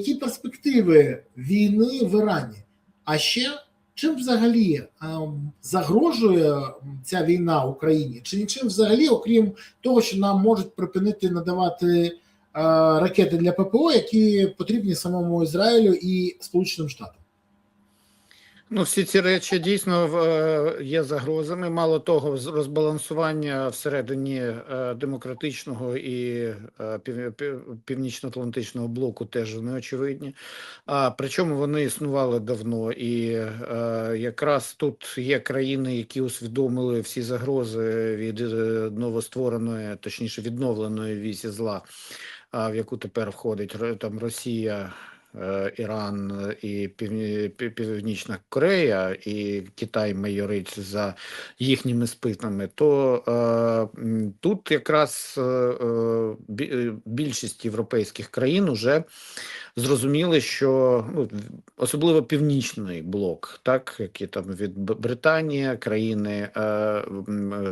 Які перспективи війни в Ірані? А ще чим взагалі загрожує ця війна Україні? Чи нічим взагалі, окрім того, що нам можуть припинити надавати ракети для ППО, які потрібні самому Ізраїлю і Сполученим Штатам? Ну, всі ці речі дійсно є загрозами. Мало того, розбалансування всередині демократичного і північно-атлантичного блоку теж неочевидні. Причому вони існували давно, і якраз тут є країни, які усвідомили всі загрози від новоствореної, точніше відновленої вісі зла, в яку тепер входить там Росія, Іран і Північна Корея, і Китай майорить за їхніми спинами, то тут якраз більшість європейських країн уже зрозуміли, що особливо північний блок, так, які там від Британії, країни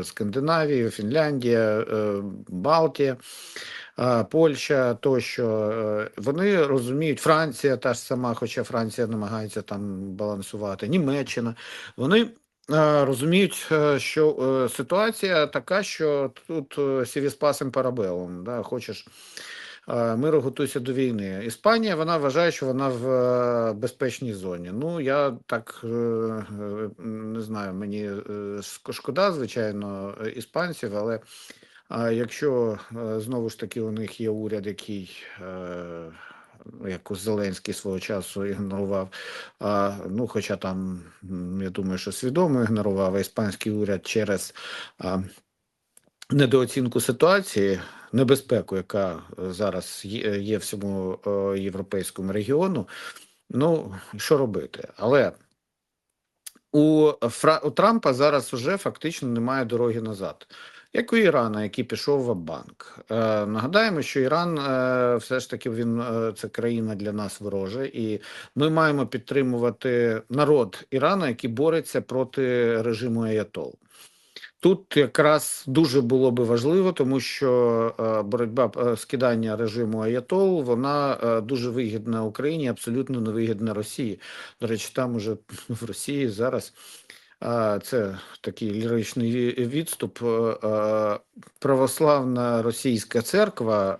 Скандинавії, Фінляндія, Балтія, Польща тощо, вони розуміють, Франція та ж сама, хоча Франція намагається там балансувати, Німеччина, вони розуміють, що ситуація така, що тут сіві спасем парабелом, да, хочеш миру, готуйся до війни. Іспанія, вона вважає, що вона в безпечній зоні. Ну, я так не знаю, мені шкода, звичайно, іспанців, але якщо знову ж таки у них є уряд, який як Зеленський свого часу ігнорував, ну хоча там, я думаю, що свідомо ігнорував, а іспанський уряд через недооцінку ситуації, небезпеку, яка зараз є всьому європейському регіону, ну, що робити? Але у Трампа зараз уже фактично немає дороги назад. Як у Ірана, який пішов в банк. Нагадаємо, що Іран все ж таки це країна для нас ворожа, і ми маємо підтримувати народ Ірана, який бореться проти режиму аятол. Тут якраз дуже було би важливо, тому що боротьба скидання режиму аятол, вона дуже вигідна Україні, абсолютно невигідна Росії. До речі, там уже в Росії зараз це такий ліричний відступ. Православна російська церква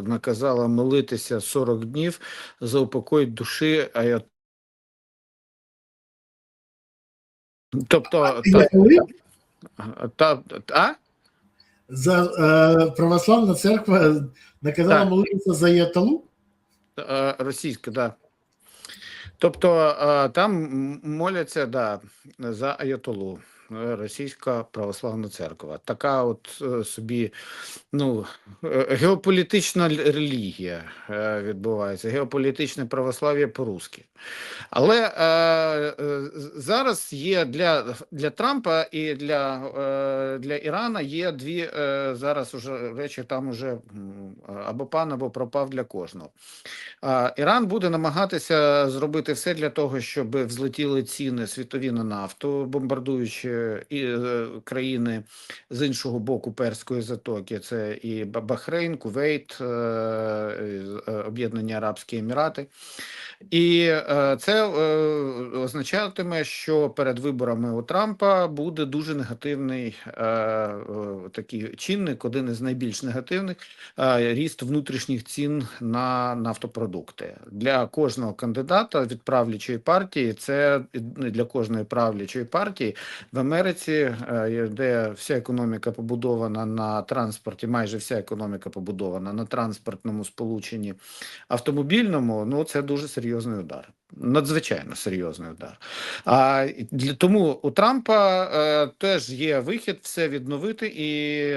наказала молитися 40 днів за упокой душі аятол. Тобто православна церква наказала молитися за аятолу? Російська, так. Тобто там моляться, да, за аятолу, Російська православна церква. Така от собі, ну, геополітична релігія відбувається, геополітичне православ'я по-русски. Але зараз є для Трампа і для Ірана є дві зараз уже речі, там уже або пан, або пропав для кожного. Іран буде намагатися зробити все для того, щоб взлетіли ціни світові на нафту, бомбардуючи і країни з іншого боку Перської затоки. Це і Бахрейн, Кувейт, Об'єднані Арабські Емірати. І це означатиме, що перед виборами у Трампа буде дуже негативний такий чинник, один із найбільш негативних, ріст внутрішніх цін на нафтопродукти. Для кожного кандидата від правлячої партії, це для кожної правлячої партії в Америці, де вся економіка побудована на транспорті, майже вся економіка побудована на транспортному сполученні автомобільному, ну це дуже серйозний удар. Надзвичайно серйозний удар. Тому у Трампа теж є вихід все відновити і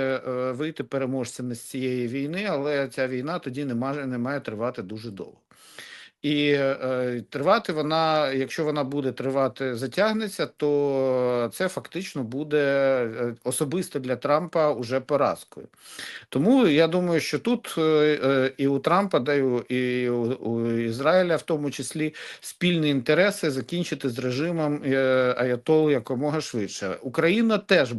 вийти переможцями з цієї війни, але ця війна тоді не має тривати дуже довго. І тривати вона, якщо вона буде тривати, затягнеться, то це фактично буде особисто для Трампа уже поразкою. Тому я думаю, що тут і у Трампа, да і у Ізраїля в тому числі спільні інтереси закінчити з режимом аятол якомога швидше. Україна теж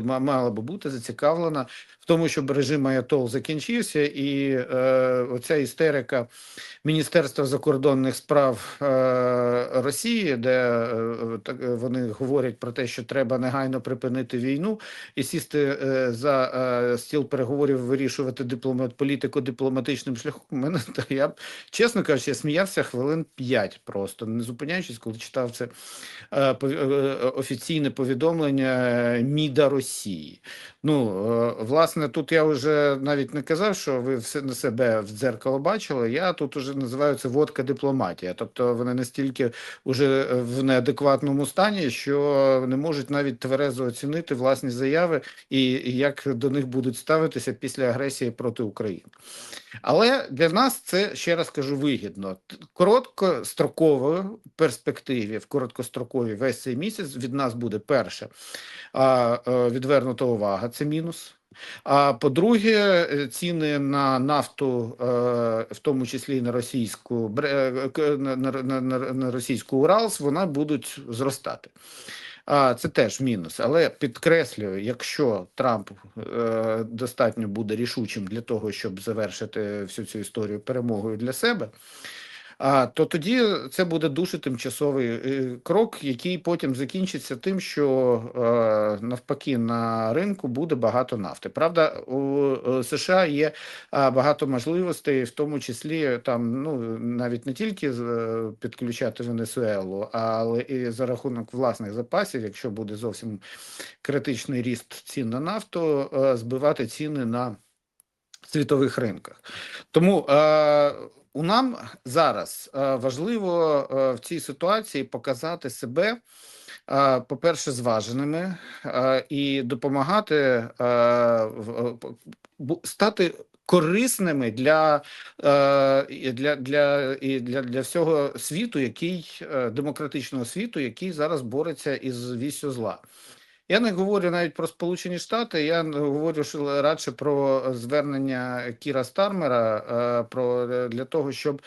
мала би бути зацікавлена в тому, щоб режим Аятол закінчився, і оця істерика Міністерства закордонних справ Росії, де вони говорять про те, що треба негайно припинити війну і сісти за стіл переговорів, вирішувати політику дипломатичним шляхом. Я б, чесно кажучи, я сміявся хвилин 5 просто, не зупиняючись, коли читав це офіційне повідомлення МІДа Росії. Ну, власне, тут я вже навіть не казав, що ви все на себе в дзеркало бачили. Я тут уже називаю це водка дипломатія. Тобто вони настільки вже в неадекватному стані, що не можуть навіть тверезо оцінити власні заяви і як до них будуть ставитися після агресії проти України. Але для нас це, ще раз кажу, вигідно. В короткостроковій перспективі, в короткостроковій весь цей місяць від нас буде перше відвернута увага, це мінус. А по-друге, ціни на нафту, в тому числі і на російську Уралс, вона будуть зростати. Це теж мінус. Але підкреслюю, якщо Трамп достатньо буде рішучим для того, щоб завершити всю цю історію перемогою для себе, то тоді це буде дуже тимчасовий крок, який потім закінчиться тим, що навпаки на ринку буде багато нафти. Правда, у США є багато можливостей, в тому числі там, ну, навіть не тільки підключати Венесуелу, але і за рахунок власних запасів, якщо буде зовсім критичний ріст цін на нафту, збивати ціни на світових ринках. Тому у нам зараз важливо в цій ситуації показати себе, по-перше, зваженими і допомагати стати корисними для всього світу, демократичного світу, який зараз бореться із віссю зла. Я не говорю навіть про Сполучені Штати, я говорю радше про звернення Кіра Стармера для того, щоб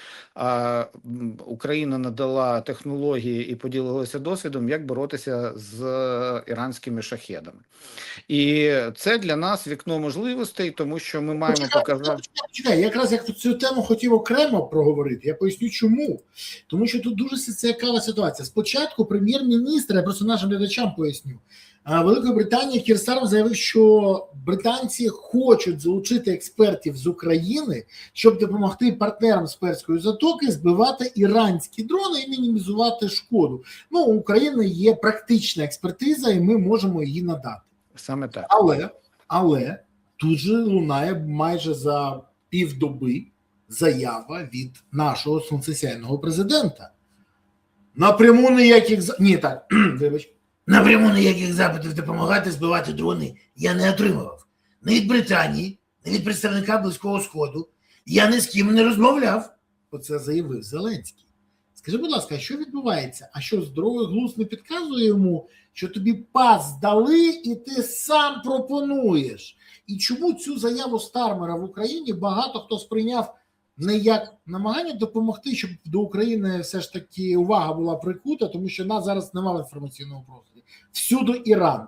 Україна надала технології і поділилася досвідом, як боротися з іранськими шахедами. І це для нас вікно можливостей, тому що ми маємо показати... Чекай, якраз як цю тему хотів окремо проговорити, я поясню чому. Тому що тут дуже цікава ситуація. Спочатку прем'єр-міністр, я просто нашим глядачам поясню, Великої Британії Кір Стармер заявив, що британці хочуть залучити експертів з України, щоб допомогти партнерам з Перської затоки збивати іранські дрони і мінімізувати шкоду. Ну, у України є практична експертиза, і ми можемо її надати. Саме так. Але тут же лунає майже за півдоби заява від нашого сонцесяйного президента. Напряму ніяких... Ні, так, вибач. Напряму ніяких запитів допомагати збивати дрони я не отримував. Не від Британії, не від представника Близького Сходу. Я ні з ким не розмовляв. Оце заявив Зеленський. Скажи, будь ласка, а що відбувається? А що, здоровий глузд не підказує йому, що тобі пас дали і ти сам пропонуєш? І чому цю заяву Стармера в Україні багато хто сприйняв не як намагання допомогти, щоб до України все ж таки увага була прикута, тому що нас зараз немає інформаційного простору. Всюди Іран.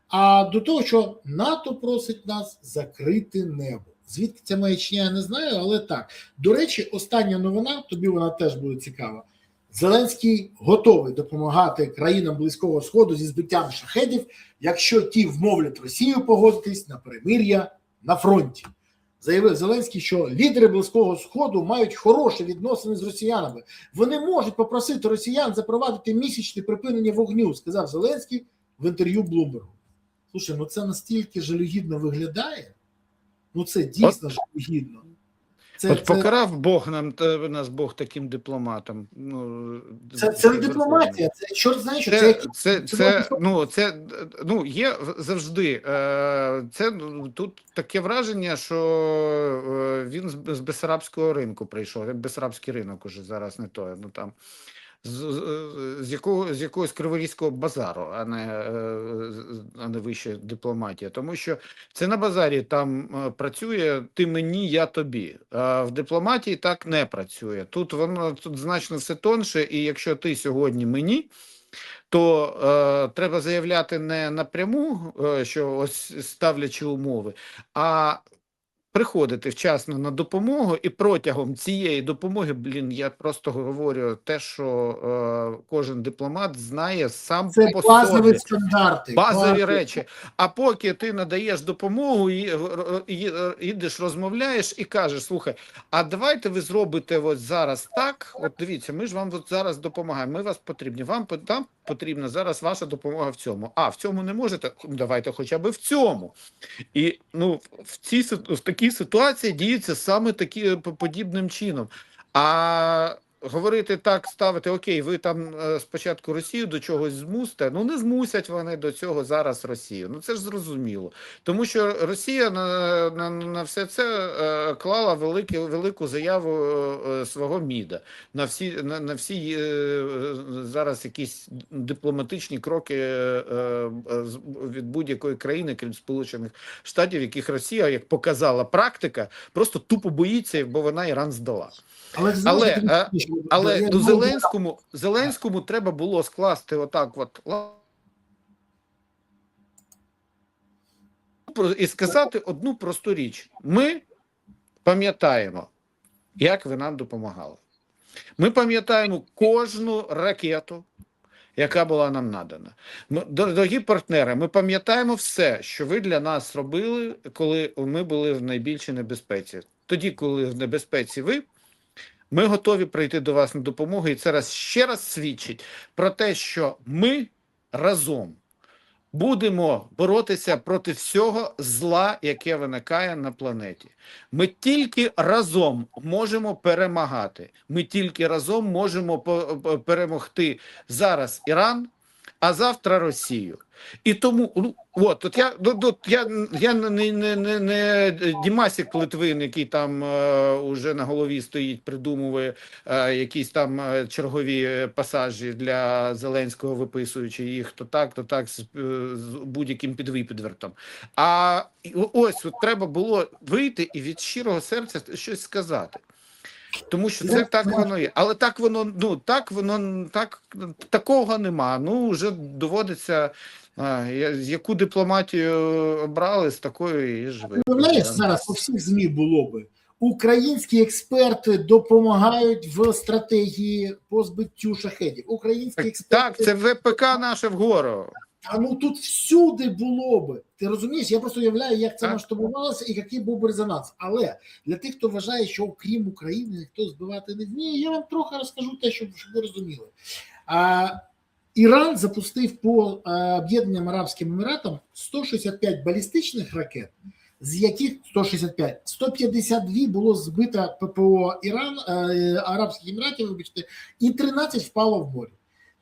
А до того, що НАТО просить нас закрити небо. Звідки ця маячня, я не знаю, але так. До речі, остання новина, тобі вона теж буде цікава. Зеленський готовий допомагати країнам Близького Сходу зі збиттям шахедів, якщо ті вмовлять Росію погодитись на перемир'я на фронті. Заявив Зеленський, що лідери Близького Сходу мають хороші відносини з росіянами. Вони можуть попросити росіян запровадити місячне припинення вогню, сказав Зеленський в інтерв'ю Блумбергу. Слушай, ну це настільки жалюгідно виглядає. Ну це дійсно жалюгідно. Покарав Бог нас Бог таким дипломатом. Ну, це не дипломатія, це чорт знає, що це є завжди. Тут таке враження, що він з Бессарабського ринку прийшов. Бессарабський ринок уже зараз не той. Ну там з якогось криворізького базару, а не вища дипломатія. Тому що це на базарі там працює ти мені, я тобі. А в дипломатії так не працює. Тут значно все тонше, і якщо ти сьогодні мені, то треба заявляти не напряму, що ось ставлячи умови, а приходити вчасно на допомогу, і протягом цієї допомоги, я просто говорю те, що кожен дипломат знає сам Це по базові собі. стандарти. Базові речі. А поки ти надаєш допомогу, їдеш, розмовляєш і кажеш, слухай, а давайте ви зробите ось зараз так, от дивіться, ми ж вам от зараз допомагаємо, ми вас потрібні, вам там потрібна зараз ваша допомога в цьому. А, в цьому не можете? Давайте хоча б в цьому. І в такій ситуації діються саме такі подібним чином. А говорити так, ставити, окей, ви там спочатку Росію до чогось змусите, не змусять вони до цього зараз Росію. Це ж зрозуміло. Тому що Росія на все це клала велику заяву свого МІДа. На всі зараз якісь дипломатичні кроки від будь-якої країни, крім Сполучених Штатів, яких Росія, як показала практика, просто тупо боїться, бо вона Іран здала. Але до Зеленському треба було скласти отак і сказати одну просту річ. Ми пам'ятаємо, як ви нам допомагали. Ми пам'ятаємо кожну ракету, яка була нам надана. Дорогі партнери, ми пам'ятаємо все, що ви для нас робили, коли ми були в найбільшій небезпеці. Тоді, коли в небезпеці ви, ми готові прийти до вас на допомогу, і це ще раз свідчить про те, що ми разом будемо боротися проти всього зла, яке виникає на планеті. Ми тільки разом можемо перемагати. Ми тільки разом можемо перемогти зараз Іран, а завтра Росію. І тому, я не Дімасік Литвин, який там уже на голові стоїть, придумує якісь там чергові пасажі для Зеленського, виписуючи їх то так з будь-яким підвипідвертом. А ось треба було вийти і від щирого серця щось сказати. Тому що це так воно є. Але такого нема. Вже доводиться, яку дипломатію обрали, з такою і живе. Уявляєш, зараз у всіх ЗМІ було би. Українські експерти допомагають в стратегії по збиттю шахедів. Українські експерти... Так, це ВПК наше вгору. Тут всюди було би. Ти розумієш? Я просто уявляю, як це масштабувалося і який був би резонанс. Але для тих, хто вважає, що окрім України ніхто збивати не вміє, я вам трохи розкажу те, щоб ви розуміли. Іран запустив по Об'єднаним Арабським Еміратам 165 балістичних ракет, з яких 152 було збито ППО Арабських Еміратів, вибачте, і 13 впало в море.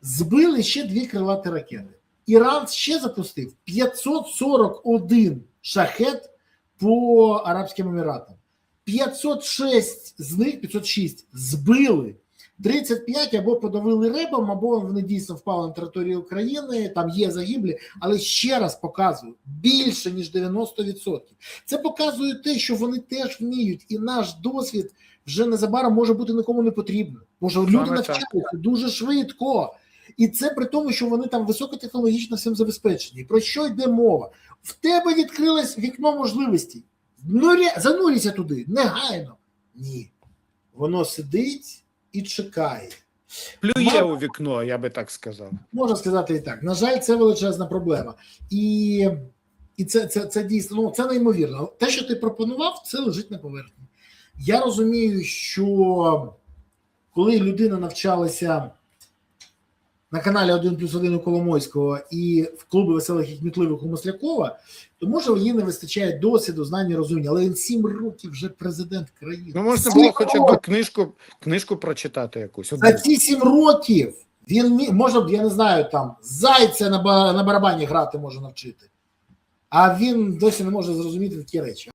Збили ще 2 крилаті ракети. Іран ще запустив 541 шахет по Арабським Еміратам. 506 з них, 506 збили, 35 або подавили ребом, або вони дійсно впали на територію України, там є загиблі, але ще раз показую, більше ніж 90%. Це показує те, що вони теж вміють, і наш досвід вже незабаром може бути нікому не потрібним. Може, люди навчаються дуже швидко. І це при тому, що вони там високотехнологічно всім забезпечені. Про що йде мова? В тебе відкрилось вікно можливостей. Зануріться туди, негайно. Ні. Воно сидить і чекає. Плює у вікно, я би так сказав. Можна сказати і так. На жаль, це величезна проблема. І це дійсно, це неймовірно. Те, що ти пропонував, це лежить на поверхні. Я розумію, що коли людина навчалася на каналі 1+1 у Коломойського і в клубі веселих і кмітливих у Маслякова, то може їй не вистачає досвіду, знання, розуміння, але він 7 років вже президент країни. Можна було хоча б книжку прочитати якусь. За ці 7 років він може, я не знаю, там зайця на барабані грати може навчити. А він досі не може зрозуміти такі речі.